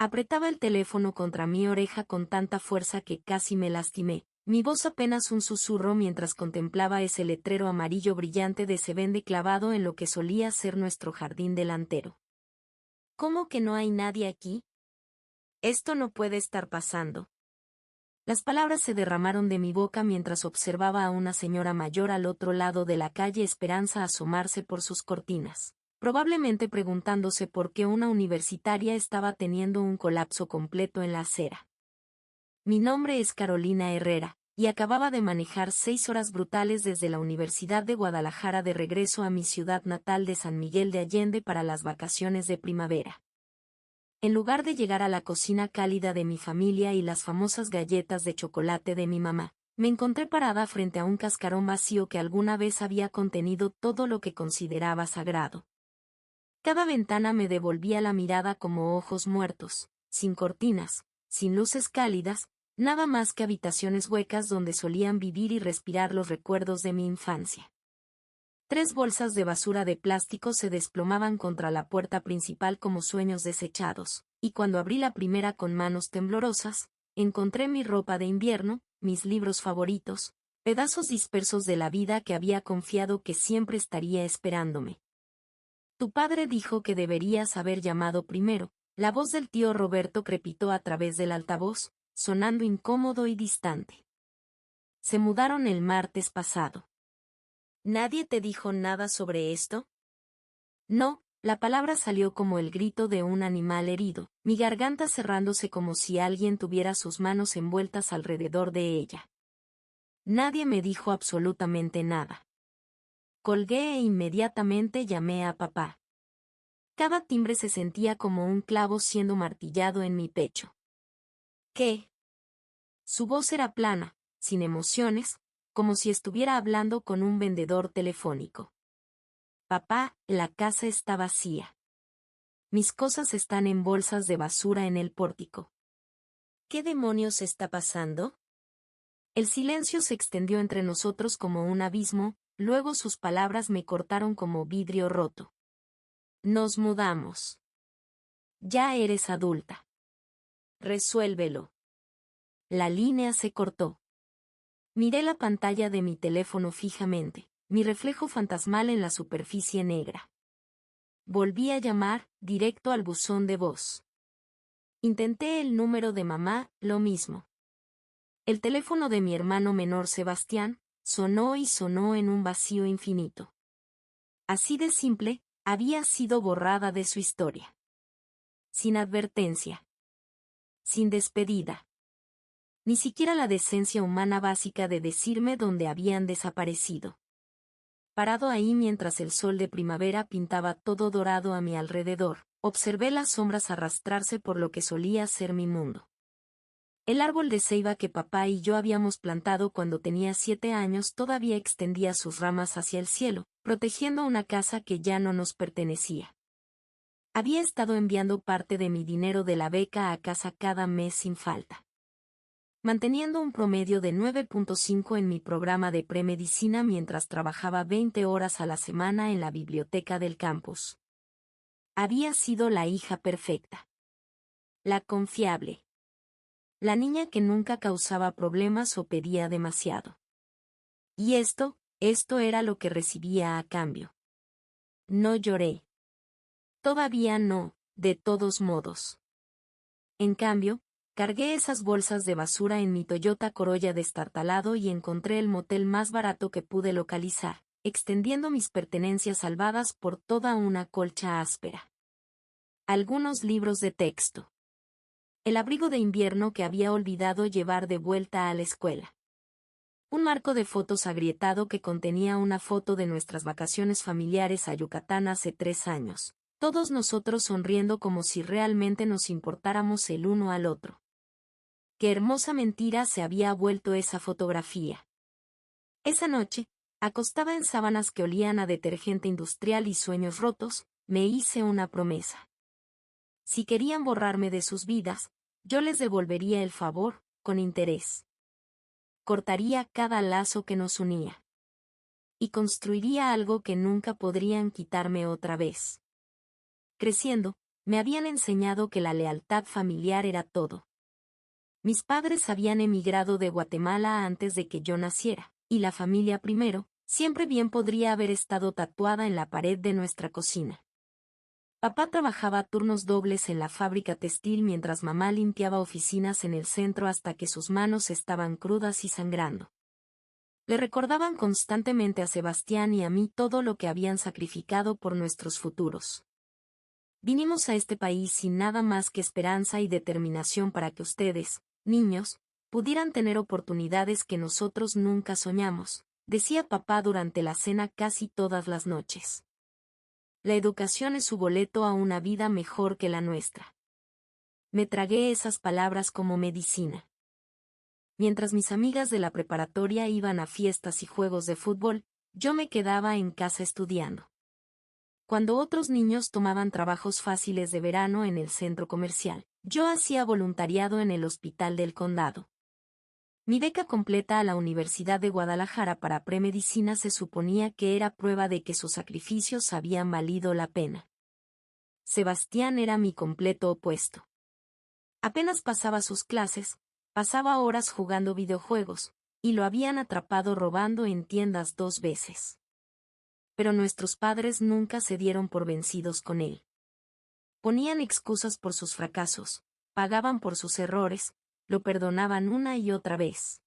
Apretaba el teléfono contra mi oreja con tanta fuerza que casi me lastimé, mi voz apenas un susurro mientras contemplaba ese letrero amarillo brillante de Se vende clavado en lo que solía ser nuestro jardín delantero. ¿Cómo que no hay nadie aquí? Esto no puede estar pasando. Las palabras se derramaron de mi boca mientras observaba a una señora mayor al otro lado de la calle Esperanza asomarse por sus cortinas, probablemente preguntándose por qué una universitaria estaba teniendo un colapso completo en la acera. Mi nombre es Carolina Herrera, y acababa de manejar 6 horas brutales desde la Universidad de Guadalajara de regreso a mi ciudad natal de San Miguel de Allende para las vacaciones de primavera. En lugar de llegar a la cocina cálida de mi familia y las famosas galletas de chocolate de mi mamá, me encontré parada frente a un cascarón vacío que alguna vez había contenido todo lo que consideraba sagrado. Cada ventana me devolvía la mirada como ojos muertos, sin cortinas, sin luces cálidas, nada más que habitaciones huecas donde solían vivir y respirar los recuerdos de mi infancia. 3 bolsas de basura de plástico se desplomaban contra la puerta principal como sueños desechados, y cuando abrí la primera con manos temblorosas, encontré mi ropa de invierno, mis libros favoritos, pedazos dispersos de la vida que había confiado que siempre estaría esperándome. Tu padre dijo que deberías haber llamado primero. La voz del tío Roberto crepitó a través del altavoz, sonando incómodo y distante. Se mudaron el martes pasado. ¿Nadie te dijo nada sobre esto? No, la palabra salió como el grito de un animal herido, mi garganta cerrándose como si alguien tuviera sus manos envueltas alrededor de ella. Nadie me dijo absolutamente nada. Colgué e inmediatamente llamé a papá. Cada timbre se sentía como un clavo siendo martillado en mi pecho. ¿Qué? Su voz era plana, sin emociones, como si estuviera hablando con un vendedor telefónico. Papá, la casa está vacía. Mis cosas están en bolsas de basura en el pórtico. ¿Qué demonios está pasando? El silencio se extendió entre nosotros como un abismo, luego sus palabras me cortaron como vidrio roto. Nos mudamos. Ya eres adulta. Resuélvelo. La línea se cortó. Miré la pantalla de mi teléfono fijamente, mi reflejo fantasmal en la superficie negra. Volví a llamar, directo al buzón de voz. Intenté el número de mamá, lo mismo. El teléfono de mi hermano menor Sebastián, sonó y sonó en un vacío infinito. Así de simple, había sido borrada de su historia. Sin advertencia. Sin despedida. Ni siquiera la decencia humana básica de decirme dónde habían desaparecido. Parado ahí mientras el sol de primavera pintaba todo dorado a mi alrededor, observé las sombras arrastrarse por lo que solía ser mi mundo. El árbol de ceiba que papá y yo habíamos plantado cuando tenía 7 años todavía extendía sus ramas hacia el cielo, protegiendo una casa que ya no nos pertenecía. Había estado enviando parte de mi dinero de la beca a casa cada mes sin falta, manteniendo un promedio de 9.5 en mi programa de premedicina mientras trabajaba 20 horas a la semana en la biblioteca del campus. Había sido la hija perfecta. La confiable. La niña que nunca causaba problemas o pedía demasiado. Y esto era lo que recibía a cambio. No lloré. Todavía no, de todos modos. En cambio, cargué esas bolsas de basura en mi Toyota Corolla destartalado y encontré el motel más barato que pude localizar, extendiendo mis pertenencias salvadas por toda una colcha áspera. Algunos libros de texto. El abrigo de invierno que había olvidado llevar de vuelta a la escuela. Un marco de fotos agrietado que contenía una foto de nuestras vacaciones familiares a Yucatán hace 3 años. Todos nosotros sonriendo como si realmente nos importáramos el uno al otro. Qué hermosa mentira se había vuelto esa fotografía. Esa noche, acostada en sábanas que olían a detergente industrial y sueños rotos, me hice una promesa. Si querían borrarme de sus vidas, yo les devolvería el favor, con interés. Cortaría cada lazo que nos unía. Y construiría algo que nunca podrían quitarme otra vez. Creciendo, Me habían enseñado que la lealtad familiar era todo. Mis padres habían emigrado de Guatemala antes de que yo naciera, y la familia primero, siempre bien podría haber estado tatuada en la pared de nuestra cocina. Papá trabajaba turnos dobles en la fábrica textil mientras mamá limpiaba oficinas en el centro hasta que sus manos estaban crudas y sangrando. Le recordaban constantemente a Sebastián y a mí todo lo que habían sacrificado por nuestros futuros. Vinimos a este país sin nada más que esperanza y determinación para que ustedes, niños, pudieran tener oportunidades que nosotros nunca soñamos, decía papá durante la cena casi todas las noches. La educación es su boleto a una vida mejor que la nuestra. Me tragué esas palabras como medicina. Mientras mis amigas de la preparatoria iban a fiestas y juegos de fútbol, yo me quedaba en casa estudiando. Cuando otros niños tomaban trabajos fáciles de verano en el centro comercial, yo hacía voluntariado en el hospital del condado. Mi beca completa a la Universidad de Guadalajara para premedicina se suponía que era prueba de que sus sacrificios habían valido la pena. Sebastián era mi completo opuesto. Apenas pasaba sus clases, pasaba horas jugando videojuegos, y lo habían atrapado robando en tiendas 2 veces. Pero nuestros padres nunca se dieron por vencidos con él. Ponían excusas por sus fracasos, pagaban por sus errores, lo perdonaban una y otra vez.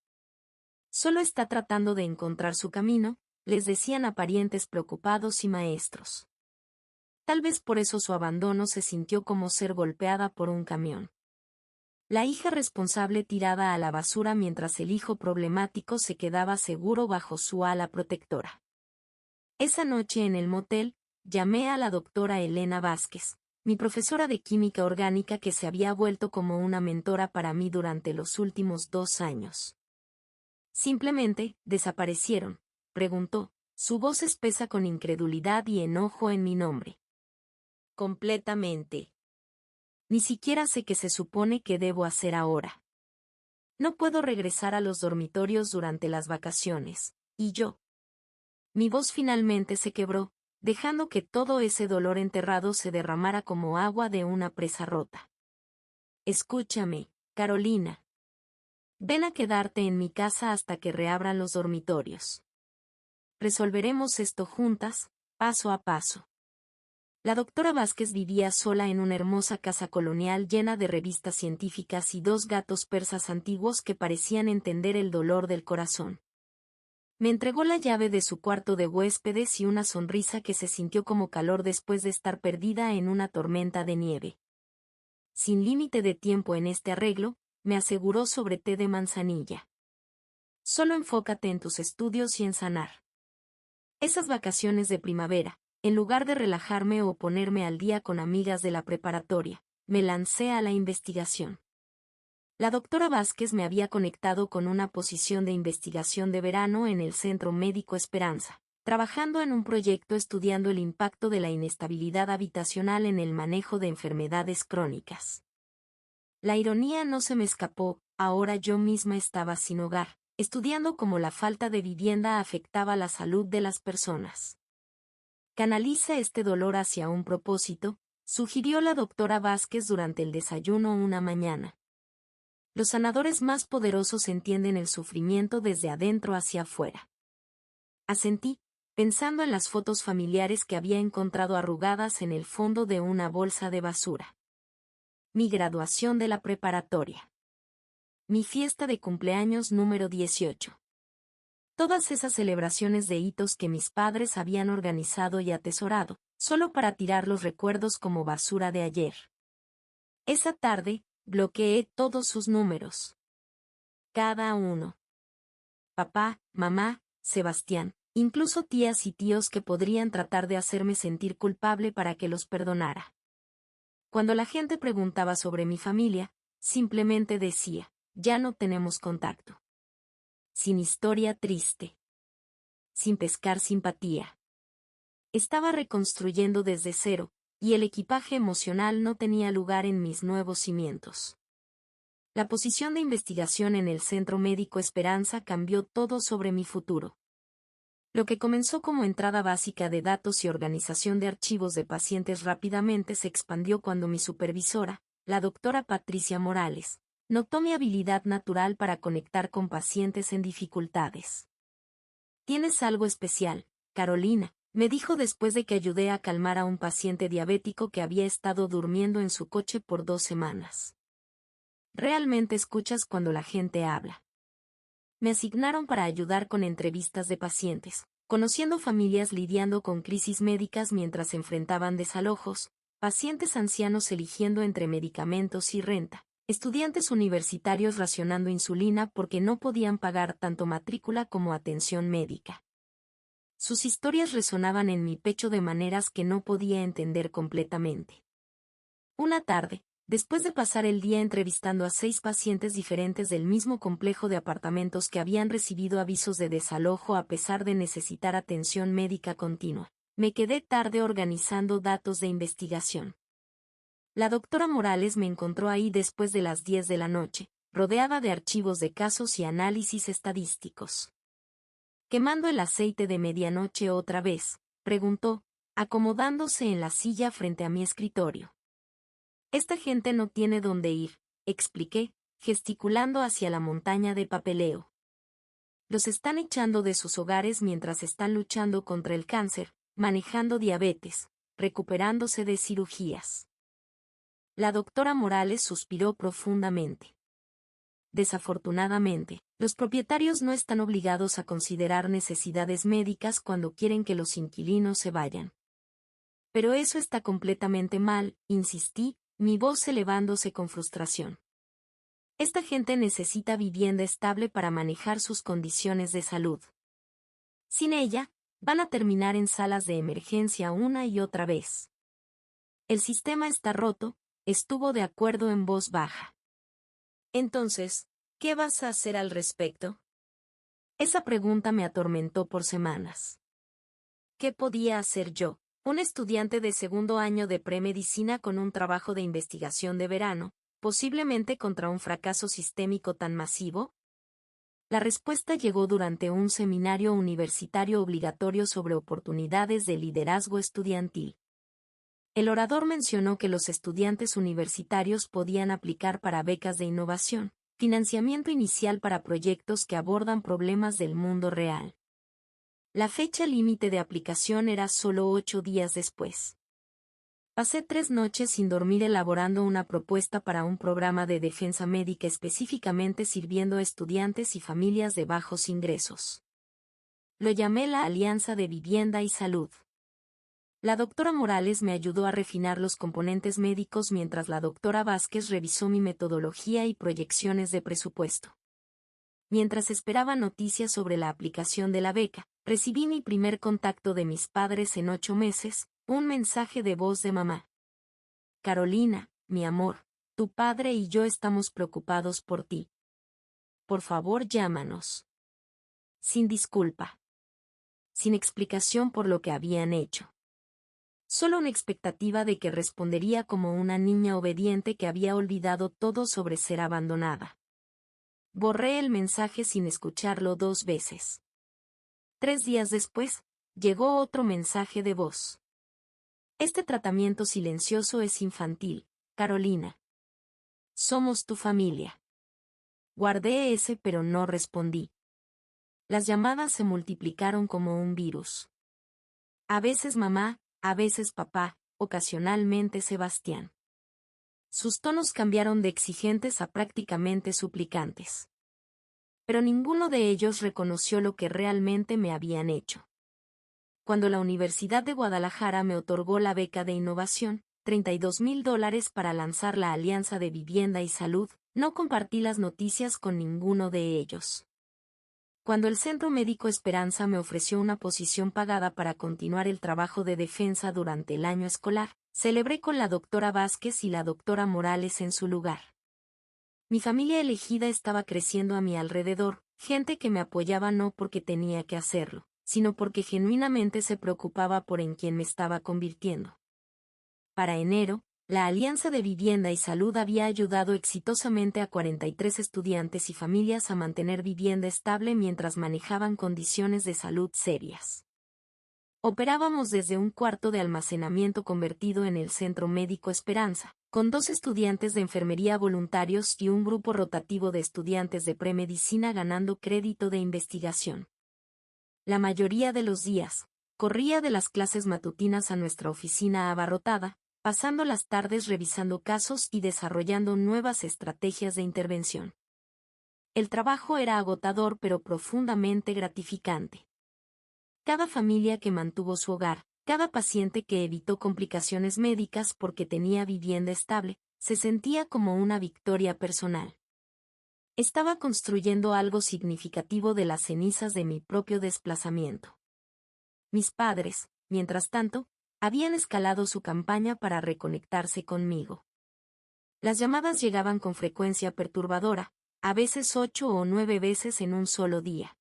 Solo está tratando de encontrar su camino, les decían a parientes preocupados y maestros. Tal vez por eso su abandono se sintió como ser golpeada por un camión. La hija responsable tirada a la basura mientras el hijo problemático se quedaba seguro bajo su ala protectora. Esa noche en el motel, llamé a la doctora Elena Vázquez, mi profesora de química orgánica que se había vuelto como una mentora para mí durante los últimos 2 años. Simplemente, ¿desaparecieron?, preguntó, su voz espesa con incredulidad y enojo en mi nombre. Completamente. Ni siquiera sé qué se supone que debo hacer ahora. No puedo regresar a los dormitorios durante las vacaciones, y yo. Mi voz finalmente se quebró, dejando que todo ese dolor enterrado se derramara como agua de una presa rota. Escúchame, Carolina. Ven a quedarte en mi casa hasta que reabran los dormitorios. Resolveremos esto juntas, paso a paso. La doctora Vázquez vivía sola en una hermosa casa colonial llena de revistas científicas y 2 gatos persas antiguos que parecían entender el dolor del corazón. Me entregó la llave de su cuarto de huéspedes y una sonrisa que se sintió como calor después de estar perdida en una tormenta de nieve. Sin límite de tiempo en este arreglo, me aseguró sobre té de manzanilla. Solo enfócate en tus estudios y en sanar. Esas vacaciones de primavera, en lugar de relajarme o ponerme al día con amigas de la preparatoria, me lancé a la investigación. La doctora Vázquez me había conectado con una posición de investigación de verano en el Centro Médico Esperanza, trabajando en un proyecto estudiando el impacto de la inestabilidad habitacional en el manejo de enfermedades crónicas. La ironía no se me escapó, ahora yo misma estaba sin hogar, estudiando cómo la falta de vivienda afectaba la salud de las personas. Canaliza este dolor hacia un propósito, sugirió la doctora Vázquez durante el desayuno una mañana. Los sanadores más poderosos entienden el sufrimiento desde adentro hacia afuera. Asentí, pensando en las fotos familiares que había encontrado arrugadas en el fondo de una bolsa de basura. Mi graduación de la preparatoria. Mi fiesta de cumpleaños número 18. Todas esas celebraciones de hitos que mis padres habían organizado y atesorado, solo para tirar los recuerdos como basura de ayer. Esa tarde, bloqueé todos sus números. Cada uno. Papá, mamá, Sebastián, incluso tías y tíos que podrían tratar de hacerme sentir culpable para que los perdonara. Cuando la gente preguntaba sobre mi familia, simplemente decía, ya no tenemos contacto. Sin historia triste. Sin pescar simpatía. Estaba reconstruyendo desde cero, y el equipaje emocional no tenía lugar en mis nuevos cimientos. La posición de investigación en el Centro Médico Esperanza cambió todo sobre mi futuro. Lo que comenzó como entrada básica de datos y organización de archivos de pacientes rápidamente se expandió cuando mi supervisora, la doctora Patricia Morales, notó mi habilidad natural para conectar con pacientes en dificultades. «Tienes algo especial, Carolina», me dijo después de que ayudé a calmar a un paciente diabético que había estado durmiendo en su coche por 2 semanas. «Realmente escuchas cuando la gente habla». Me asignaron para ayudar con entrevistas de pacientes, conociendo familias lidiando con crisis médicas mientras enfrentaban desalojos, pacientes ancianos eligiendo entre medicamentos y renta, estudiantes universitarios racionando insulina porque no podían pagar tanto matrícula como atención médica. Sus historias resonaban en mi pecho de maneras que no podía entender completamente. Una tarde, después de pasar el día entrevistando a 6 pacientes diferentes del mismo complejo de apartamentos que habían recibido avisos de desalojo a pesar de necesitar atención médica continua, me quedé tarde organizando datos de investigación. La doctora Morales me encontró ahí después de las 10 de la noche, rodeada de archivos de casos y análisis estadísticos. «¿Quemando el aceite de medianoche otra vez?», preguntó, acomodándose en la silla frente a mi escritorio. «Esta gente no tiene dónde ir», expliqué, gesticulando hacia la montaña de papeleo. «Los están echando de sus hogares mientras están luchando contra el cáncer, manejando diabetes, recuperándose de cirugías». La doctora Morales suspiró profundamente. «Desafortunadamente, los propietarios no están obligados a considerar necesidades médicas cuando quieren que los inquilinos se vayan». «Pero eso está completamente mal», insistí, mi voz elevándose con frustración. «Esta gente necesita vivienda estable para manejar sus condiciones de salud. Sin ella, van a terminar en salas de emergencia una y otra vez. El sistema está roto», estuvo de acuerdo en voz baja. «Entonces, ¿qué vas a hacer al respecto?». Esa pregunta me atormentó por semanas. ¿Qué podía hacer yo, un estudiante de segundo año de premedicina con un trabajo de investigación de verano, posiblemente contra un fracaso sistémico tan masivo? La respuesta llegó durante un seminario universitario obligatorio sobre oportunidades de liderazgo estudiantil. El orador mencionó que los estudiantes universitarios podían aplicar para becas de innovación, financiamiento inicial para proyectos que abordan problemas del mundo real. La fecha límite de aplicación era solo 8 días después. Pasé 3 noches sin dormir elaborando una propuesta para un programa de defensa médica específicamente sirviendo a estudiantes y familias de bajos ingresos. Lo llamé la Alianza de Vivienda y Salud. La doctora Morales me ayudó a refinar los componentes médicos mientras la doctora Vázquez revisó mi metodología y proyecciones de presupuesto. Mientras esperaba noticias sobre la aplicación de la beca, recibí mi primer contacto de mis padres en 8 meses, un mensaje de voz de mamá. «Carolina, mi amor, tu padre y yo estamos preocupados por ti. Por favor, llámanos». Sin disculpa. Sin explicación por lo que habían hecho. Solo una expectativa de que respondería como una niña obediente que había olvidado todo sobre ser abandonada. Borré el mensaje sin escucharlo 2 veces. 3 días después, llegó otro mensaje de voz. «Este tratamiento silencioso es infantil, Carolina. Somos tu familia». Guardé ese pero no respondí. Las llamadas se multiplicaron como un virus. A veces mamá, a veces papá, ocasionalmente Sebastián. Sus tonos cambiaron de exigentes a prácticamente suplicantes. Pero ninguno de ellos reconoció lo que realmente me habían hecho. Cuando la Universidad de Guadalajara me otorgó la beca de innovación, $32,000 para lanzar la Alianza de Vivienda y Salud, no compartí las noticias con ninguno de ellos. Cuando el Centro Médico Esperanza me ofreció una posición pagada para continuar el trabajo de defensa durante el año escolar, celebré con la doctora Vázquez y la doctora Morales en su lugar. Mi familia elegida estaba creciendo a mi alrededor, gente que me apoyaba no porque tenía que hacerlo, sino porque genuinamente se preocupaba por en quién me estaba convirtiendo. Para enero, La Alianza de Vivienda y Salud había ayudado exitosamente a 43 estudiantes y familias a mantener vivienda estable mientras manejaban condiciones de salud serias. Operábamos desde un cuarto de almacenamiento convertido en el Centro Médico Esperanza, con 2 estudiantes de enfermería voluntarios y un grupo rotativo de estudiantes de premedicina ganando crédito de investigación. La mayoría de los días, corría de las clases matutinas a nuestra oficina abarrotada, pasando las tardes revisando casos y desarrollando nuevas estrategias de intervención. El trabajo era agotador pero profundamente gratificante. Cada familia que mantuvo su hogar, cada paciente que evitó complicaciones médicas porque tenía vivienda estable, se sentía como una victoria personal. Estaba construyendo algo significativo de las cenizas de mi propio desplazamiento. Mis padres, mientras tanto, habían escalado su campaña para reconectarse conmigo. Las llamadas llegaban con frecuencia perturbadora, a veces 8 o 9 veces en un solo día.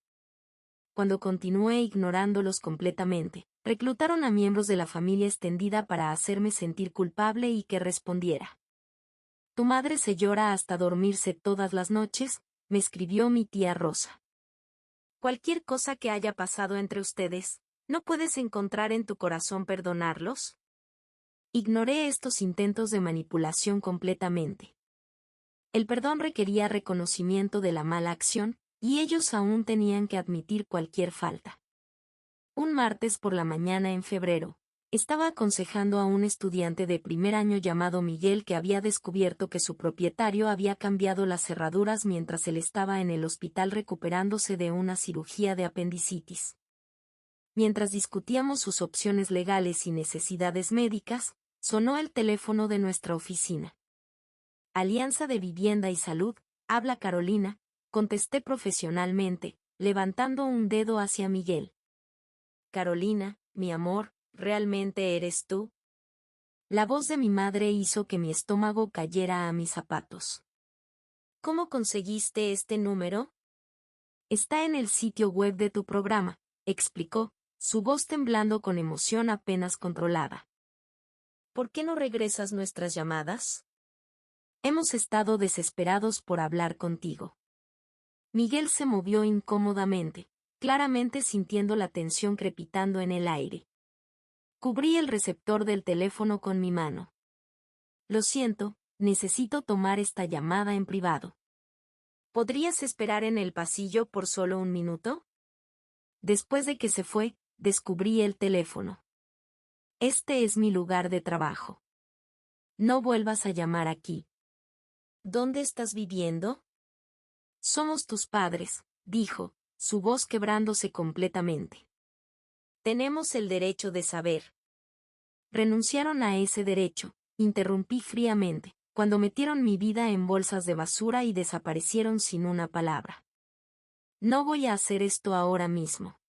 Cuando continué ignorándolos completamente, reclutaron a miembros de la familia extendida para hacerme sentir culpable y que respondiera. Tu madre se llora hasta dormirse todas las noches, me escribió mi tía Rosa. Cualquier cosa que haya pasado entre ustedes, ¿no puedes encontrar en tu corazón perdonarlos? Ignoré estos intentos de manipulación completamente. El perdón requería reconocimiento de la mala acción, y ellos aún tenían que admitir cualquier falta. Un martes por la mañana en febrero, estaba aconsejando a un estudiante de primer año llamado Miguel que había descubierto que su propietario había cambiado las cerraduras mientras él estaba en el hospital recuperándose de una cirugía de apendicitis. Mientras discutíamos sus opciones legales y necesidades médicas, sonó el teléfono de nuestra oficina. Alianza de Vivienda y Salud, habla Carolina, contesté profesionalmente, levantando un dedo hacia Miguel. Carolina, mi amor, ¿realmente eres tú? La voz de mi madre hizo que mi estómago cayera a mis zapatos. ¿Cómo conseguiste este número? Está en el sitio web de tu programa, explicó, su voz temblando con emoción apenas controlada. ¿Por qué no regresas nuestras llamadas? Hemos estado desesperados por hablar contigo. Miguel se movió incómodamente, claramente sintiendo la tensión crepitando en el aire. Cubrí el receptor del teléfono con mi mano. Lo siento, necesito tomar esta llamada en privado. ¿Podrías esperar en el pasillo por solo un minuto? Después de que se fue, descubrí el teléfono. Este es mi lugar de trabajo. No vuelvas a llamar aquí. ¿Dónde estás viviendo? Somos tus padres, dijo, su voz quebrándose completamente. Tenemos el derecho de saber. Renunciaron a ese derecho, interrumpí fríamente, cuando metieron mi vida en bolsas de basura y desaparecieron sin una palabra. No voy a hacer esto ahora mismo.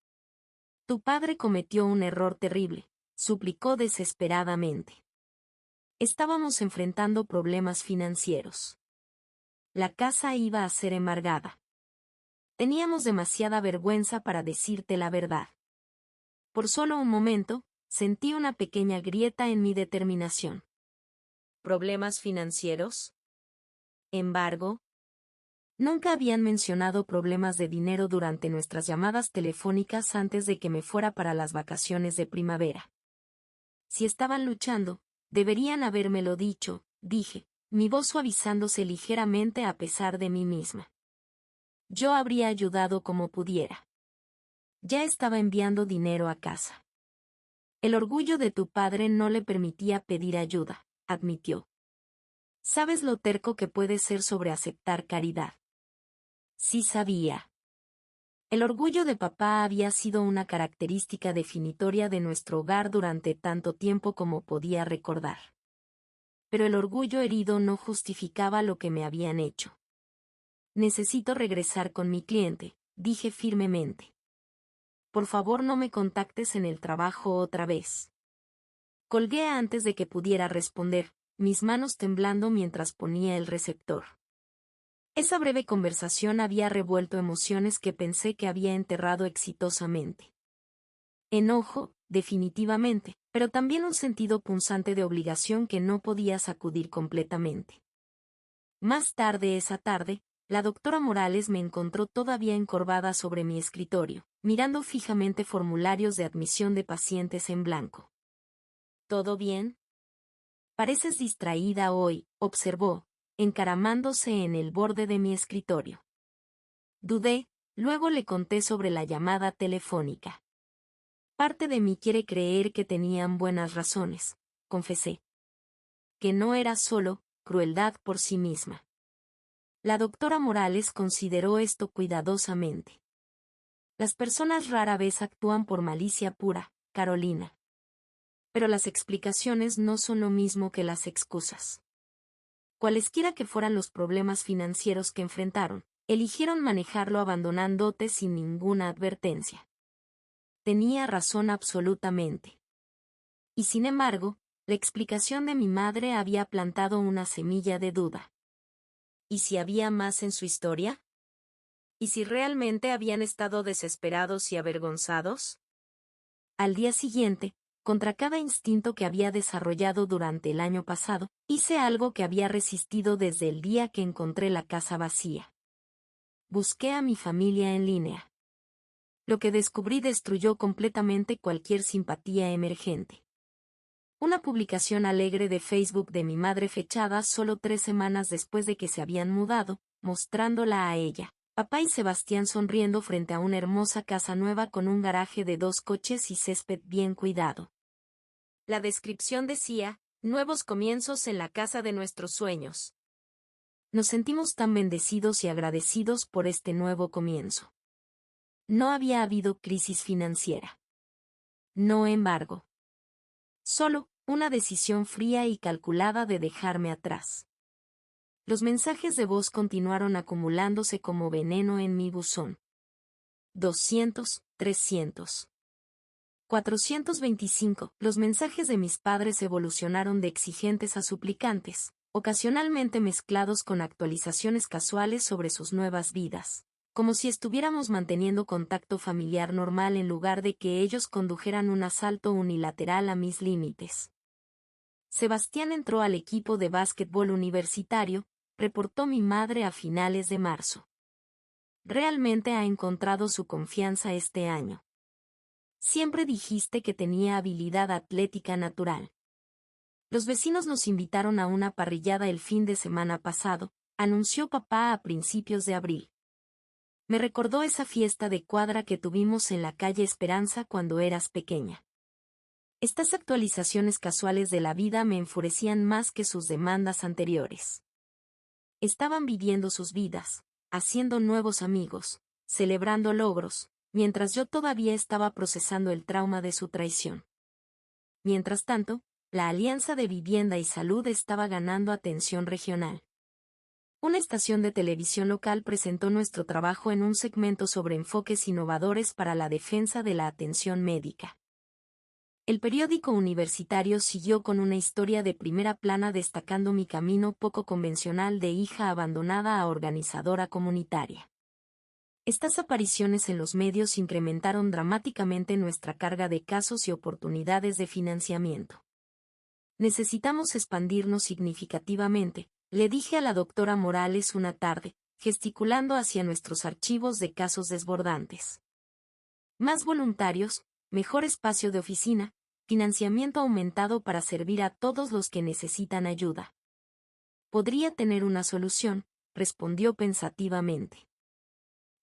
Tu padre cometió un error terrible, suplicó desesperadamente. Estábamos enfrentando problemas financieros. La casa iba a ser embargada. Teníamos demasiada vergüenza para decirte la verdad. Por solo un momento, sentí una pequeña grieta en mi determinación. ¿Problemas financieros? Embargo, nunca habían mencionado problemas de dinero durante nuestras llamadas telefónicas antes de que me fuera para las vacaciones de primavera. Si estaban luchando, deberían habérmelo dicho, dije, mi voz suavizándose ligeramente a pesar de mí misma. Yo habría ayudado como pudiera. Ya estaba enviando dinero a casa. El orgullo de tu padre no le permitía pedir ayuda, admitió. ¿Sabes lo terco que puede ser sobre aceptar caridad? Sí sabía. El orgullo de papá había sido una característica definitoria de nuestro hogar durante tanto tiempo como podía recordar. Pero el orgullo herido no justificaba lo que me habían hecho. Necesito regresar con mi cliente, dije firmemente. Por favor no me contactes en el trabajo otra vez. Colgué antes de que pudiera responder, mis manos temblando mientras ponía el receptor. Esa breve conversación había revuelto emociones que pensé que había enterrado exitosamente. Enojo, definitivamente, pero también un sentido punzante de obligación que no podía sacudir completamente. Más tarde esa tarde, la doctora Morales me encontró todavía encorvada sobre mi escritorio, mirando fijamente formularios de admisión de pacientes en blanco. ¿Todo bien? Pareces distraída hoy, observó, encaramándose en el borde de mi escritorio. Dudé, luego le conté sobre la llamada telefónica. Parte de mí quiere creer que tenían buenas razones, confesé. Que no era solo crueldad por sí misma. La doctora Morales consideró esto cuidadosamente. Las personas rara vez actúan por malicia pura, Carolina. Pero las explicaciones no son lo mismo que las excusas. Cualesquiera que fueran los problemas financieros que enfrentaron, eligieron manejarlo abandonándote sin ninguna advertencia. Tenía razón absolutamente. Y sin embargo, la explicación de mi madre había plantado una semilla de duda. ¿Y si había más en su historia? ¿Y si realmente habían estado desesperados y avergonzados? Al día siguiente, contra cada instinto que había desarrollado durante el año pasado, hice algo que había resistido desde el día que encontré la casa vacía. Busqué a mi familia en línea. Lo que descubrí destruyó completamente cualquier simpatía emergente. Una publicación alegre de Facebook de mi madre fechada solo 3 semanas después de que se habían mudado, mostrándola a ella, papá y Sebastián sonriendo frente a una hermosa casa nueva con un garaje de 2 coches y césped bien cuidado. La descripción decía, nuevos comienzos en la casa de nuestros sueños. Nos sentimos tan bendecidos y agradecidos por este nuevo comienzo. No había habido crisis financiera. No embargo. Solo, una decisión fría y calculada de dejarme atrás. Los mensajes de voz continuaron acumulándose como veneno en mi buzón. 200, 300. 425. Los mensajes de mis padres evolucionaron de exigentes a suplicantes, ocasionalmente mezclados con actualizaciones casuales sobre sus nuevas vidas, como si estuviéramos manteniendo contacto familiar normal en lugar de que ellos condujeran un asalto unilateral a mis límites. Sebastián entró al equipo de básquetbol universitario, reportó mi madre a finales de marzo. Realmente ha encontrado su confianza este año. Siempre dijiste que tenía habilidad atlética natural. Los vecinos nos invitaron a una parrillada el fin de semana pasado, anunció papá a principios de abril. Me recordó esa fiesta de cuadra que tuvimos en la calle Esperanza cuando eras pequeña. Estas actualizaciones casuales de la vida me enfurecían más que sus demandas anteriores. Estaban viviendo sus vidas, haciendo nuevos amigos, celebrando logros, mientras yo todavía estaba procesando el trauma de su traición. Mientras tanto, la Alianza de Vivienda y Salud estaba ganando atención regional. Una estación de televisión local presentó nuestro trabajo en un segmento sobre enfoques innovadores para la defensa de la atención médica. El periódico universitario siguió con una historia de primera plana destacando mi camino poco convencional de hija abandonada a organizadora comunitaria. Estas apariciones en los medios incrementaron dramáticamente nuestra carga de casos y oportunidades de financiamiento. Necesitamos expandirnos significativamente, le dije a la doctora Morales una tarde, gesticulando hacia nuestros archivos de casos desbordantes. Más voluntarios, mejor espacio de oficina, financiamiento aumentado para servir a todos los que necesitan ayuda. Podría tener una solución, respondió pensativamente.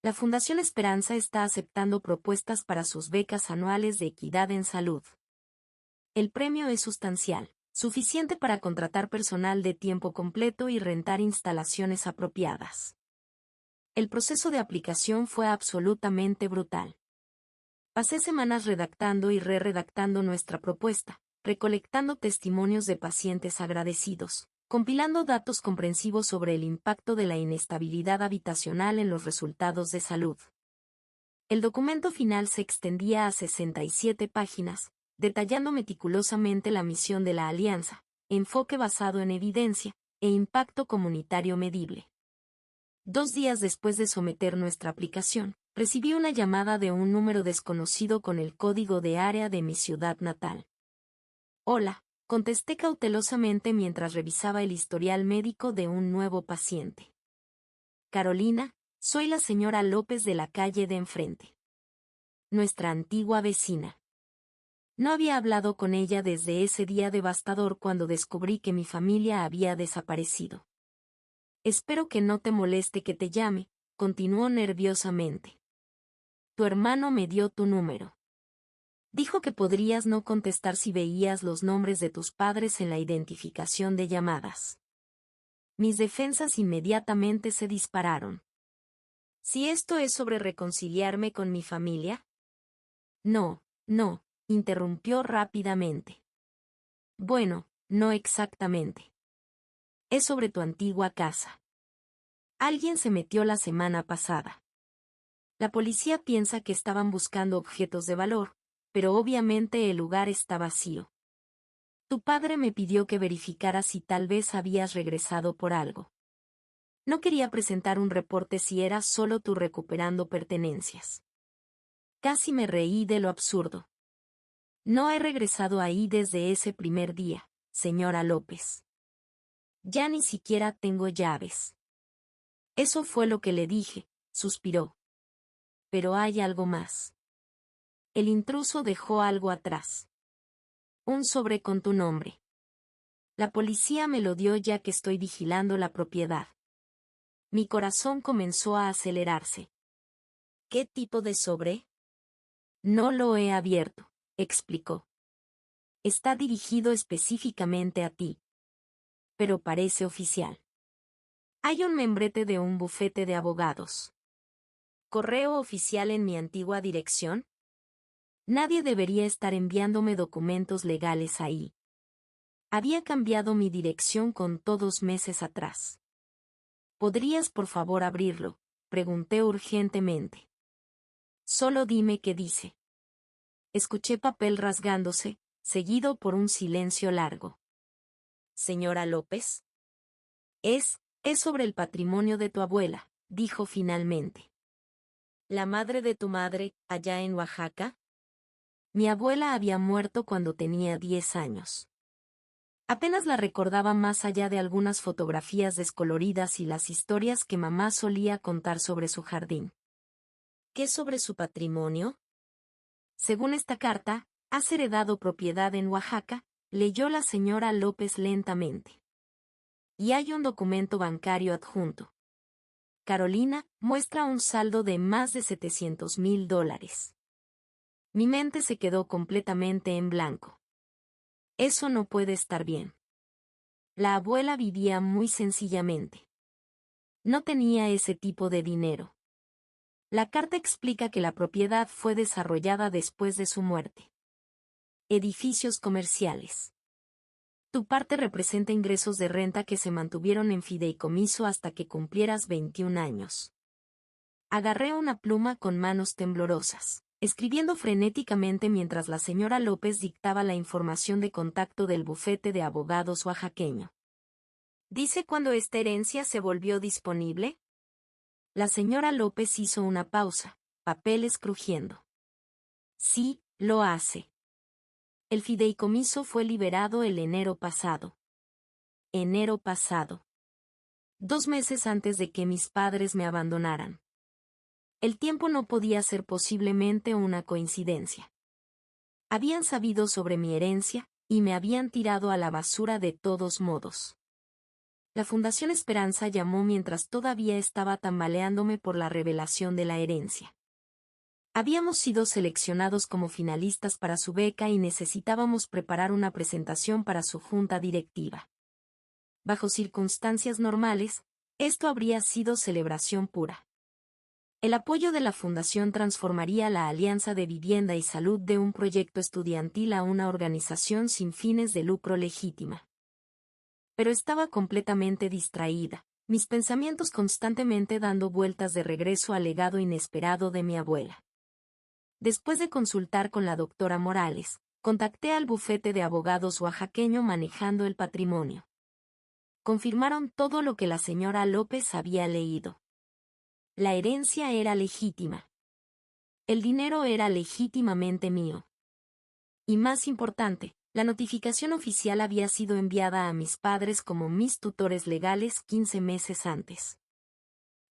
La Fundación Esperanza está aceptando propuestas para sus becas anuales de equidad en salud. El premio es sustancial, suficiente para contratar personal de tiempo completo y rentar instalaciones apropiadas. El proceso de aplicación fue absolutamente brutal. Pasé semanas redactando y re-redactando nuestra propuesta, recolectando testimonios de pacientes agradecidos, compilando datos comprensivos sobre el impacto de la inestabilidad habitacional en los resultados de salud. El documento final se extendía a 67 páginas, detallando meticulosamente la misión de la alianza, enfoque basado en evidencia, e impacto comunitario medible. 2 días después de someter nuestra aplicación, Recibí una llamada de un número desconocido con el código de área de mi ciudad natal. Hola, contesté cautelosamente mientras revisaba el historial médico de un nuevo paciente. Carolina, soy la señora López de la calle de enfrente. Nuestra antigua vecina. No había hablado con ella desde ese día devastador cuando descubrí que mi familia había desaparecido. Espero que no te moleste que te llame, continuó nerviosamente. Tu hermano me dio tu número. Dijo que podrías no contestar si veías los nombres de tus padres en la identificación de llamadas. Mis defensas inmediatamente se dispararon. ¿Si esto es sobre reconciliarme con mi familia? No, interrumpió rápidamente. Bueno, no exactamente. Es sobre tu antigua casa. Alguien se metió la semana pasada. La policía piensa que estaban buscando objetos de valor, pero obviamente el lugar está vacío. Tu padre me pidió que verificara si tal vez habías regresado por algo. No quería presentar un reporte si eras solo tú recuperando pertenencias. Casi me reí de lo absurdo. No he regresado ahí desde ese primer día, señora López. Ya ni siquiera tengo llaves. Eso fue lo que le dije, suspiró. Pero hay algo más. El intruso dejó algo atrás. Un sobre con tu nombre. La policía me lo dio ya que estoy vigilando la propiedad. Mi corazón comenzó a acelerarse. ¿Qué tipo de sobre? No lo he abierto, explicó. Está dirigido específicamente a ti. Pero parece oficial. Hay un membrete de un bufete de abogados. ¿Correo oficial en mi antigua dirección? Nadie debería estar enviándome documentos legales ahí. Había cambiado mi dirección con todos meses atrás. ¿Podrías por favor abrirlo?, pregunté urgentemente. Solo dime qué dice. Escuché papel rasgándose, seguido por un silencio largo. Señora López. Es sobre el patrimonio de tu abuela, dijo finalmente. ¿La madre de tu madre, allá en Oaxaca? Mi abuela había muerto cuando tenía 10 años. Apenas la recordaba más allá de algunas fotografías descoloridas y las historias que mamá solía contar sobre su jardín. ¿Qué sobre su patrimonio? Según esta carta, has heredado propiedad en Oaxaca, leyó la señora López lentamente. Y hay un documento bancario adjunto. Carolina muestra un saldo de más de $700,000. Mi mente se quedó completamente en blanco. Eso no puede estar bien. La abuela vivía muy sencillamente. No tenía ese tipo de dinero. La carta explica que la propiedad fue desarrollada después de su muerte. Edificios comerciales. Tu parte representa ingresos de renta que se mantuvieron en fideicomiso hasta que cumplieras 21 años. Agarré una pluma con manos temblorosas, escribiendo frenéticamente mientras la señora López dictaba la información de contacto del bufete de abogados oaxaqueño. ¿Dice cuándo esta herencia se volvió disponible? La señora López hizo una pausa, papeles crujiendo. Sí, lo hace. El fideicomiso fue liberado el enero pasado. Enero pasado. 2 meses antes de que mis padres me abandonaran. El tiempo no podía ser posiblemente una coincidencia. Habían sabido sobre mi herencia, y me habían tirado a la basura de todos modos. La Fundación Esperanza llamó mientras todavía estaba tambaleándome por la revelación de la herencia. Habíamos sido seleccionados como finalistas para su beca y necesitábamos preparar una presentación para su junta directiva. Bajo circunstancias normales, esto habría sido celebración pura. El apoyo de la Fundación transformaría la Alianza de Vivienda y Salud de un proyecto estudiantil a una organización sin fines de lucro legítima. Pero estaba completamente distraída, mis pensamientos constantemente dando vueltas de regreso al legado inesperado de mi abuela. Después de consultar con la doctora Morales, contacté al bufete de abogados oaxaqueño manejando el patrimonio. Confirmaron todo lo que la señora López había leído. La herencia era legítima, El dinero era legítimamente mío. Y más importante, la notificación oficial había sido enviada a mis padres como mis tutores legales 15 meses antes.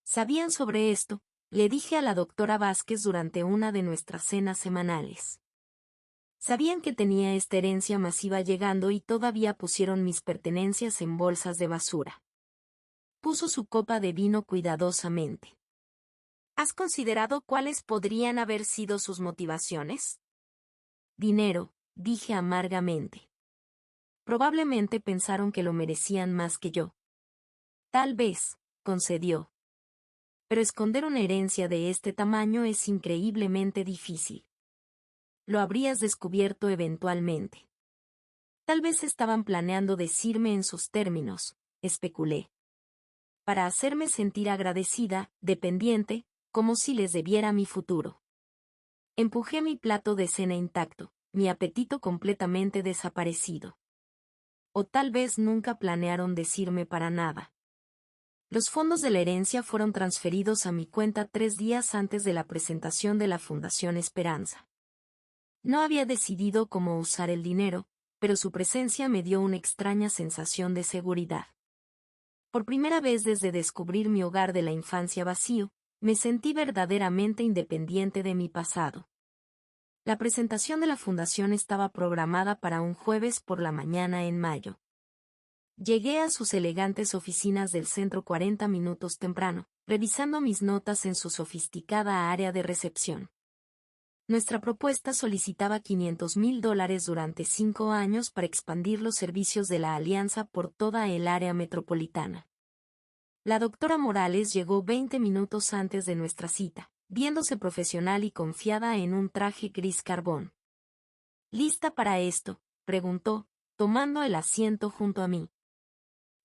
¿Sabían sobre esto? Le dije a la doctora Vázquez durante una de nuestras cenas semanales. Sabían que tenía esta herencia masiva llegando y todavía pusieron mis pertenencias en bolsas de basura. Puso su copa de vino cuidadosamente. ¿Has considerado cuáles podrían haber sido sus motivaciones? Dinero, dije amargamente. Probablemente pensaron que lo merecían más que yo. Tal vez, concedió. Pero esconder una herencia de este tamaño es increíblemente difícil. Lo habrías descubierto eventualmente. Tal vez estaban planeando decirme en sus términos, especulé. Para hacerme sentir agradecida, dependiente, como si les debiera mi futuro. Empujé mi plato de cena intacto, mi apetito completamente desaparecido. O tal vez nunca planearon decirme para nada. Los fondos de la herencia fueron transferidos a mi cuenta 3 días antes de la presentación de la Fundación Esperanza. No había decidido cómo usar el dinero, pero su presencia me dio una extraña sensación de seguridad. Por primera vez desde descubrir mi hogar de la infancia vacío, me sentí verdaderamente independiente de mi pasado. La presentación de la fundación estaba programada para un jueves por la mañana en mayo. Llegué a sus elegantes oficinas del centro 40 minutos temprano, revisando mis notas en su sofisticada área de recepción. Nuestra propuesta solicitaba $500,000 durante 5 años para expandir los servicios de la Alianza por toda el área metropolitana. La doctora Morales llegó 20 minutos antes de nuestra cita, viéndose profesional y confiada en un traje gris carbón. ¿Lista para esto?, preguntó, tomando el asiento junto a mí.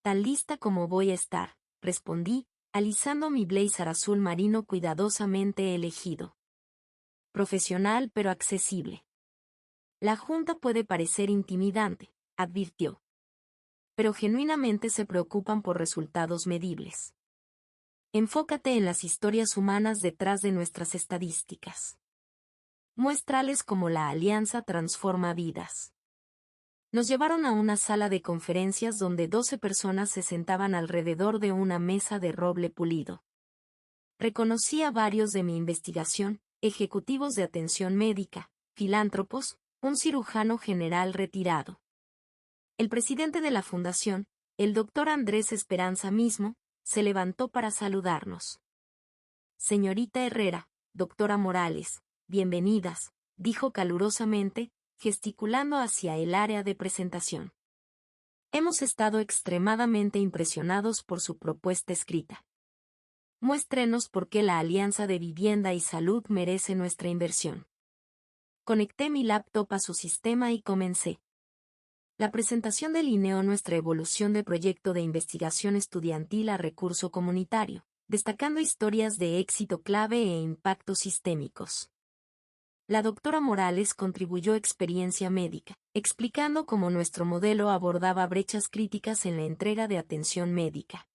Tan lista como voy a estar, respondí, alisando mi blazer azul marino cuidadosamente elegido. Profesional pero accesible. La junta puede parecer intimidante, advirtió. Pero genuinamente se preocupan por resultados medibles. Enfócate en las historias humanas detrás de nuestras estadísticas. Muéstrales cómo la alianza transforma vidas. Nos llevaron a una sala de conferencias donde 12 personas se sentaban alrededor de una mesa de roble pulido. Reconocí a varios de mi investigación, ejecutivos de atención médica, filántropos, un cirujano general retirado. El presidente de la fundación, el doctor Andrés Esperanza mismo, se levantó para saludarnos. Señorita Herrera, doctora Morales, bienvenidas, dijo calurosamente, gesticulando hacia el área de presentación. Hemos estado extremadamente impresionados por su propuesta escrita. Muéstrenos por qué la Alianza de Vivienda y Salud merece nuestra inversión. Conecté mi laptop a su sistema y comencé. La presentación delineó nuestra evolución de proyecto de investigación estudiantil a recurso comunitario, destacando historias de éxito clave e impactos sistémicos. La doctora Morales contribuyó experiencia médica, explicando cómo nuestro modelo abordaba brechas críticas en la entrega de atención médica.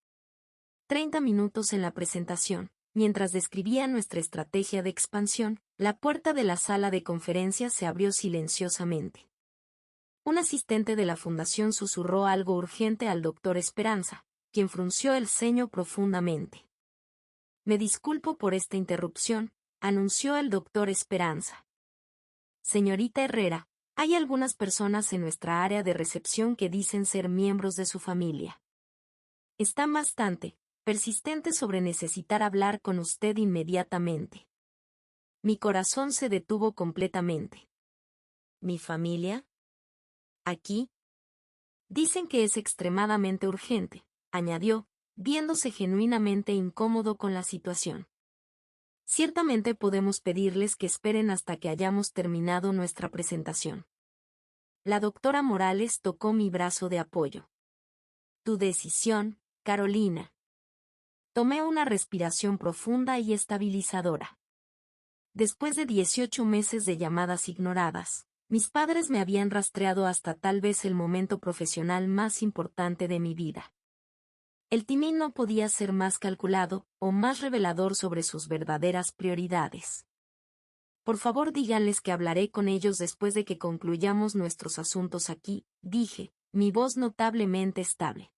30 minutos en la presentación, mientras describía nuestra estrategia de expansión, la puerta de la sala de conferencias se abrió silenciosamente. Un asistente de la fundación susurró algo urgente al doctor Esperanza, quien frunció el ceño profundamente. Me disculpo por esta interrupción, anunció el doctor Esperanza. Señorita Herrera, hay algunas personas en nuestra área de recepción que dicen ser miembros de su familia. Están bastante persistentes sobre necesitar hablar con usted inmediatamente. Mi corazón se detuvo completamente. ¿Mi familia? ¿Aquí? Dicen que es extremadamente urgente, añadió, viéndose genuinamente incómodo con la situación. Ciertamente podemos pedirles que esperen hasta que hayamos terminado nuestra presentación. La doctora Morales tocó mi brazo de apoyo. Tu decisión, Carolina. Tomé una respiración profunda y estabilizadora. Después de 18 meses de llamadas ignoradas, mis padres me habían rastreado hasta tal vez el momento profesional más importante de mi vida. El timing no podía ser más calculado o más revelador sobre sus verdaderas prioridades. Por favor, díganles que hablaré con ellos después de que concluyamos nuestros asuntos aquí, dije, mi voz notablemente estable.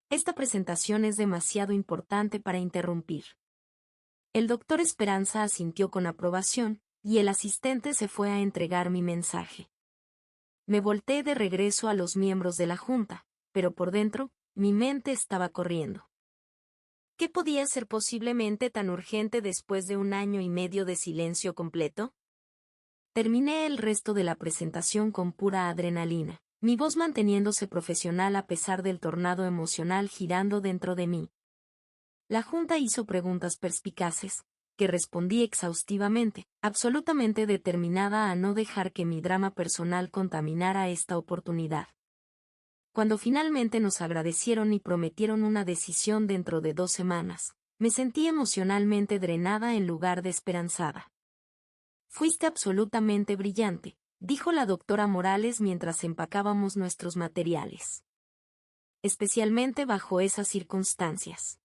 Esta presentación es demasiado importante para interrumpir. El doctor Esperanza asintió con aprobación, y el asistente se fue a entregar mi mensaje. Me volteé de regreso a los miembros de la junta, pero por dentro, mi mente estaba corriendo. ¿Qué podía ser posiblemente tan urgente después de 1 año y medio de silencio completo? Terminé el resto de la presentación con pura adrenalina, mi voz manteniéndose profesional a pesar del tornado emocional girando dentro de mí. La junta hizo preguntas perspicaces, que respondí exhaustivamente, absolutamente determinada a no dejar que mi drama personal contaminara esta oportunidad. Cuando finalmente nos agradecieron y prometieron una decisión dentro de 2 semanas, me sentí emocionalmente drenada en lugar de esperanzada. Fuiste absolutamente brillante, dijo la doctora Morales mientras empacábamos nuestros materiales. Especialmente bajo esas circunstancias.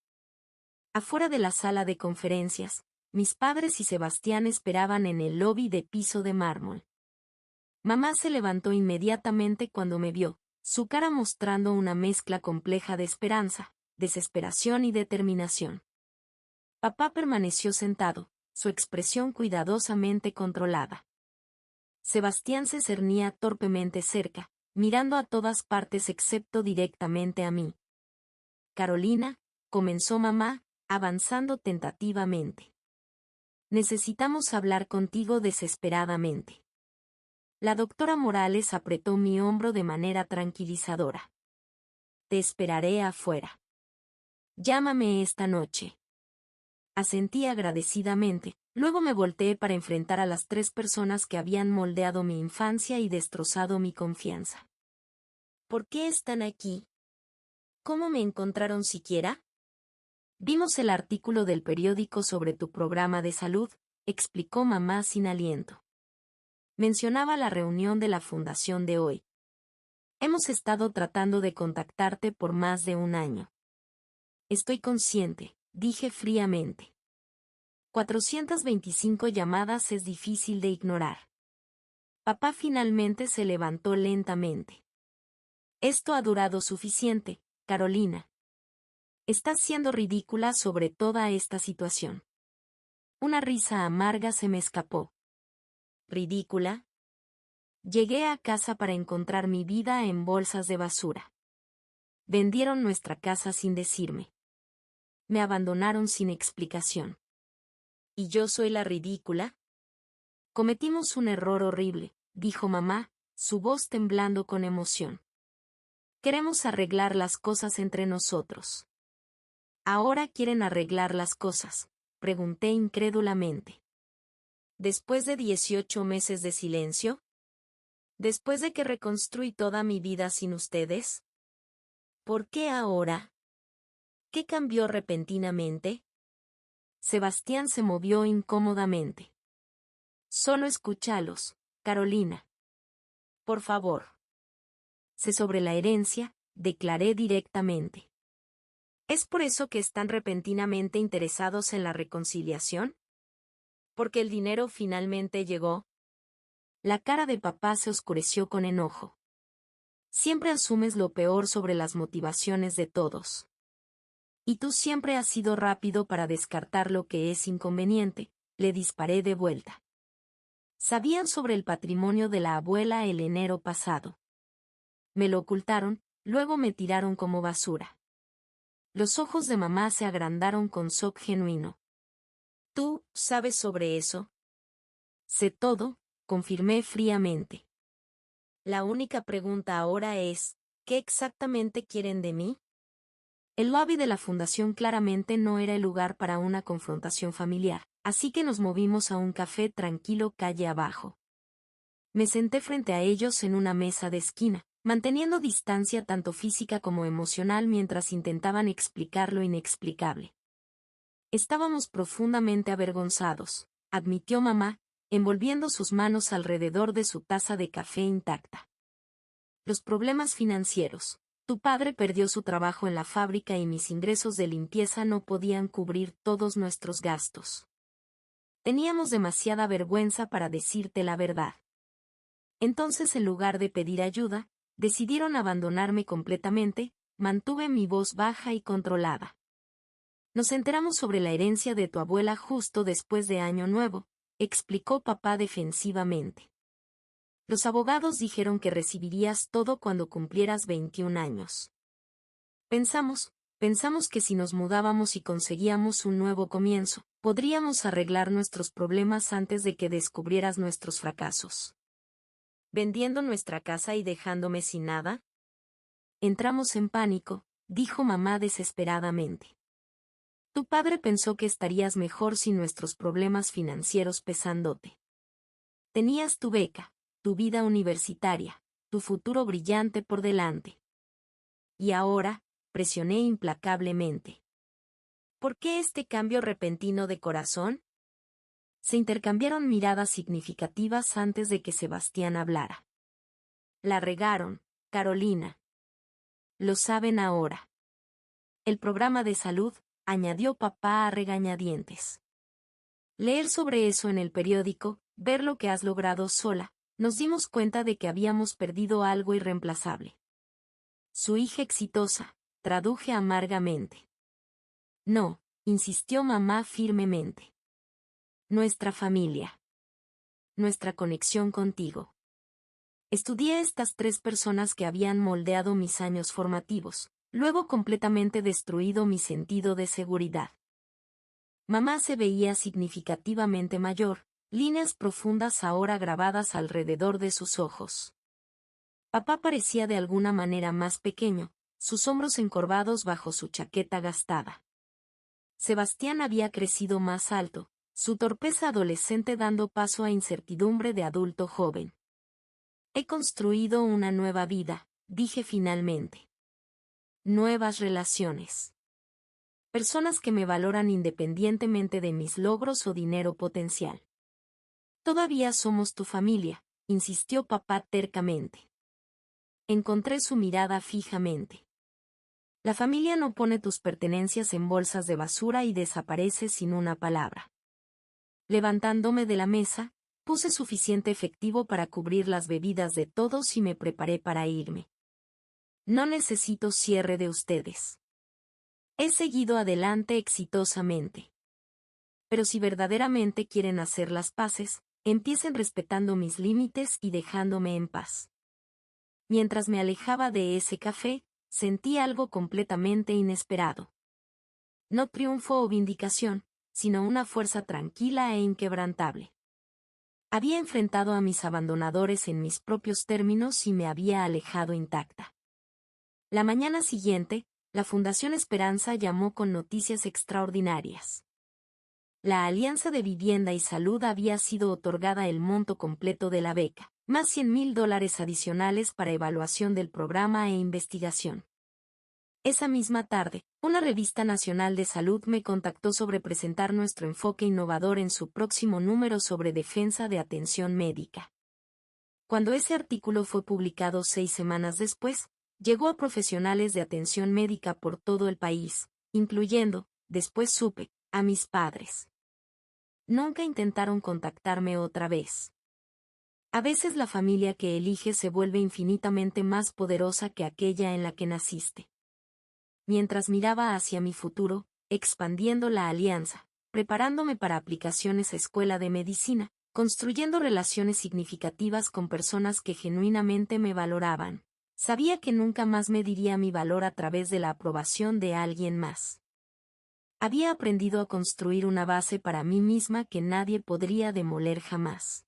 Afuera de la sala de conferencias, mis padres y Sebastián esperaban en el lobby de piso de mármol. Mamá se levantó inmediatamente cuando me vio, su cara mostrando una mezcla compleja de esperanza, desesperación y determinación. Papá permaneció sentado, su expresión cuidadosamente controlada. Sebastián se cernía torpemente cerca, mirando a todas partes excepto directamente a mí. Carolina, comenzó mamá, avanzando tentativamente. Necesitamos hablar contigo desesperadamente. La doctora Morales apretó mi hombro de manera tranquilizadora. Te esperaré afuera. Llámame esta noche. Asentí agradecidamente, luego me volteé para enfrentar a las 3 personas que habían moldeado mi infancia y destrozado mi confianza. ¿Por qué están aquí? ¿Cómo me encontraron siquiera? Vimos el artículo del periódico sobre tu programa de salud, explicó mamá sin aliento. Mencionaba la reunión de la fundación de hoy. Hemos estado tratando de contactarte por más de 1 año. Estoy consciente, dije fríamente. 425 llamadas es difícil de ignorar. Papá finalmente se levantó lentamente. Esto ha durado suficiente, Carolina. Estás siendo ridícula sobre toda esta situación. Una risa amarga se me escapó. ¿Ridícula? Llegué a casa para encontrar mi vida en bolsas de basura. Vendieron nuestra casa sin decirme. Me abandonaron sin explicación. ¿Y yo soy la ridícula? Cometimos un error horrible, dijo mamá, su voz temblando con emoción. Queremos arreglar las cosas entre nosotros. ¿Ahora quieren arreglar las cosas?, pregunté incrédulamente. ¿Después de 18 meses de silencio? ¿Después de que reconstruí toda mi vida sin ustedes? ¿Por qué ahora? ¿Qué cambió repentinamente? Sebastián se movió incómodamente. Solo escúchalos, Carolina. Por favor. Sé sobre la herencia, declaré directamente. ¿Es por eso que están repentinamente interesados en la reconciliación? ¿Porque el dinero finalmente llegó? La cara de papá se oscureció con enojo. Siempre asumes lo peor sobre las motivaciones de todos. Y tú siempre has sido rápido para descartar lo que es inconveniente, le disparé de vuelta. Sabían sobre el patrimonio de la abuela el enero pasado. Me lo ocultaron, luego me tiraron como basura. Los ojos de mamá se agrandaron con shock genuino. ¿Tú sabes sobre eso? Sé todo, confirmé fríamente. La única pregunta ahora es, ¿qué exactamente quieren de mí? El lobby de la fundación claramente no era el lugar para una confrontación familiar, así que nos movimos a un café tranquilo calle abajo. Me senté frente a ellos en una mesa de esquina, manteniendo distancia tanto física como emocional mientras intentaban explicar lo inexplicable. Estábamos profundamente avergonzados, admitió mamá, envolviendo sus manos alrededor de su taza de café intacta. Los problemas financieros. Tu padre perdió su trabajo en la fábrica y mis ingresos de limpieza no podían cubrir todos nuestros gastos. Teníamos demasiada vergüenza para decirte la verdad. Entonces, en lugar de pedir ayuda, decidieron abandonarme completamente. Mantuve mi voz baja y controlada. Nos enteramos sobre la herencia de tu abuela justo después de Año Nuevo, explicó papá defensivamente. Los abogados dijeron que recibirías todo cuando cumplieras 21 años. Pensamos que si nos mudábamos y conseguíamos un nuevo comienzo, podríamos arreglar nuestros problemas antes de que descubrieras nuestros fracasos. ¿Vendiendo nuestra casa y dejándome sin nada? Entramos en pánico, dijo mamá desesperadamente. Tu padre pensó que estarías mejor sin nuestros problemas financieros pesándote. Tenías tu beca, tu vida universitaria, tu futuro brillante por delante. Y ahora, presioné implacablemente. ¿Por qué este cambio repentino de corazón? Se intercambiaron miradas significativas antes de que Sebastián hablara. La regaron, Carolina. Lo saben ahora. El programa de salud, añadió papá a regañadientes. Leer sobre eso en el periódico, ver lo que has logrado sola, nos dimos cuenta de que habíamos perdido algo irreemplazable. Su hija exitosa, traduje amargamente. No, insistió mamá firmemente. Nuestra familia. Nuestra conexión contigo. Estudié a estas 3 personas que habían moldeado mis años formativos, luego completamente destruido mi sentido de seguridad. Mamá se veía significativamente mayor, líneas profundas ahora grabadas alrededor de sus ojos. Papá parecía de alguna manera más pequeño, sus hombros encorvados bajo su chaqueta gastada. Sebastián había crecido más alto, su torpeza adolescente dando paso a incertidumbre de adulto joven. He construido una nueva vida, dije finalmente. Nuevas relaciones. Personas que me valoran independientemente de mis logros o dinero potencial. Todavía somos tu familia, insistió papá tercamente. Encontré su mirada fijamente. La familia no pone tus pertenencias en bolsas de basura y desaparece sin una palabra. Levantándome de la mesa, puse suficiente efectivo para cubrir las bebidas de todos y me preparé para irme. No necesito cierre de ustedes. He seguido adelante exitosamente. Pero si verdaderamente quieren hacer las paces, empiecen respetando mis límites y dejándome en paz. Mientras me alejaba de ese café, sentí algo completamente inesperado. No triunfo o vindicación, sino una fuerza tranquila e inquebrantable. Había enfrentado a mis abandonadores en mis propios términos y me había alejado intacta. La mañana siguiente, la Fundación Esperanza llamó con noticias extraordinarias. La Alianza de Vivienda y Salud había sido otorgada el monto completo de la beca, más $100,000 adicionales para evaluación del programa e investigación. Esa misma tarde, una revista nacional de salud me contactó sobre presentar nuestro enfoque innovador en su próximo número sobre defensa de atención médica. Cuando ese artículo fue publicado 6 semanas después, llegó a profesionales de atención médica por todo el país, incluyendo, después supe, a mis padres. Nunca intentaron contactarme otra vez. A veces la familia que eliges se vuelve infinitamente más poderosa que aquella en la que naciste. Mientras miraba hacia mi futuro, expandiendo la alianza, preparándome para aplicaciones a escuela de medicina, construyendo relaciones significativas con personas que genuinamente me valoraban. Sabía que nunca más mediría mi valor a través de la aprobación de alguien más. Había aprendido a construir una base para mí misma que nadie podría demoler jamás.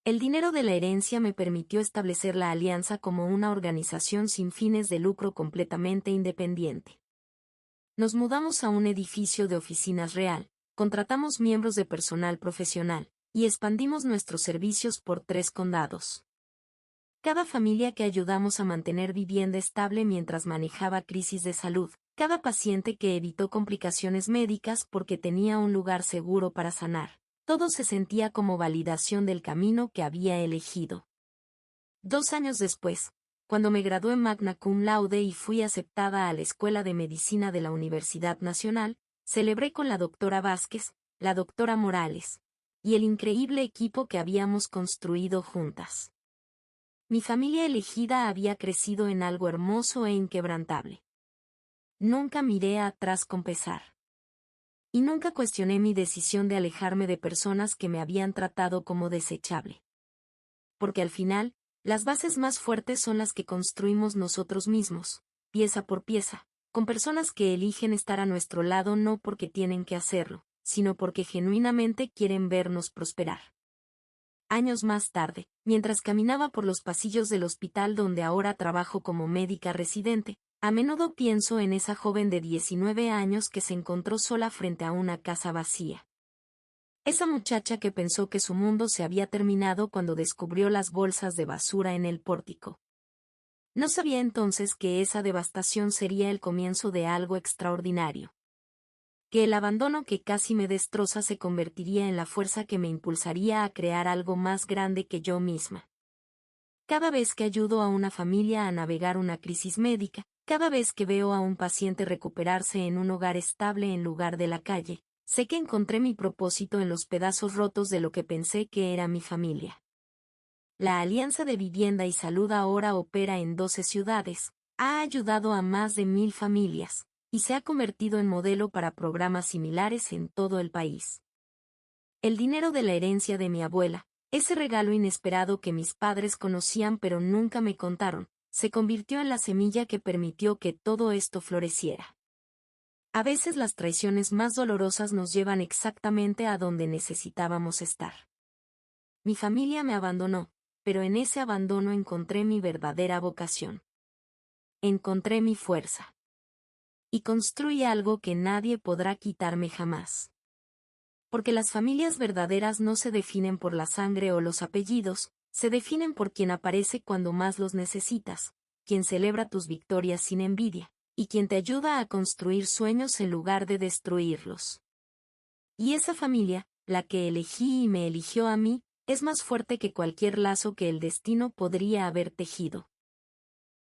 El dinero de la herencia me permitió establecer la alianza como una organización sin fines de lucro completamente independiente. Nos mudamos a un edificio de oficinas real, contratamos miembros de personal profesional, y expandimos nuestros servicios por 3 condados. Cada familia que ayudamos a mantener vivienda estable mientras manejaba crisis de salud, cada paciente que evitó complicaciones médicas porque tenía un lugar seguro para sanar. Todo se sentía como validación del camino que había elegido. 2 años después, cuando me gradué magna cum laude y fui aceptada a la Escuela de Medicina de la Universidad Nacional, celebré con la doctora Vázquez, la doctora Morales, y el increíble equipo que habíamos construido juntas. Mi familia elegida había crecido en algo hermoso e inquebrantable. Nunca miré atrás con pesar. Y nunca cuestioné mi decisión de alejarme de personas que me habían tratado como desechable. Porque al final, las bases más fuertes son las que construimos nosotros mismos, pieza por pieza, con personas que eligen estar a nuestro lado no porque tienen que hacerlo, sino porque genuinamente quieren vernos prosperar. Años más tarde, mientras caminaba por los pasillos del hospital donde ahora trabajo como médica residente, a menudo pienso en esa joven de 19 años que se encontró sola frente a una casa vacía. Esa muchacha que pensó que su mundo se había terminado cuando descubrió las bolsas de basura en el pórtico. No sabía entonces que esa devastación sería el comienzo de algo extraordinario. Que el abandono que casi me destroza se convertiría en la fuerza que me impulsaría a crear algo más grande que yo misma. Cada vez que ayudo a una familia a navegar una crisis médica, cada vez que veo a un paciente recuperarse en un hogar estable en lugar de la calle, sé que encontré mi propósito en los pedazos rotos de lo que pensé que era mi familia. La Alianza de Vivienda y Salud ahora opera en 12 ciudades, ha ayudado a más de 1000 familias, y se ha convertido en modelo para programas similares en todo el país. El dinero de la herencia de mi abuela, ese regalo inesperado que mis padres conocían pero nunca me contaron, se convirtió en la semilla que permitió que todo esto floreciera. A veces las traiciones más dolorosas nos llevan exactamente a donde necesitábamos estar. Mi familia me abandonó, pero en ese abandono encontré mi verdadera vocación. Encontré mi fuerza. Y construí algo que nadie podrá quitarme jamás. Porque las familias verdaderas no se definen por la sangre o los apellidos, se definen por quien aparece cuando más los necesitas, quien celebra tus victorias sin envidia, y quien te ayuda a construir sueños en lugar de destruirlos. Y esa familia, la que elegí y me eligió a mí, es más fuerte que cualquier lazo que el destino podría haber tejido.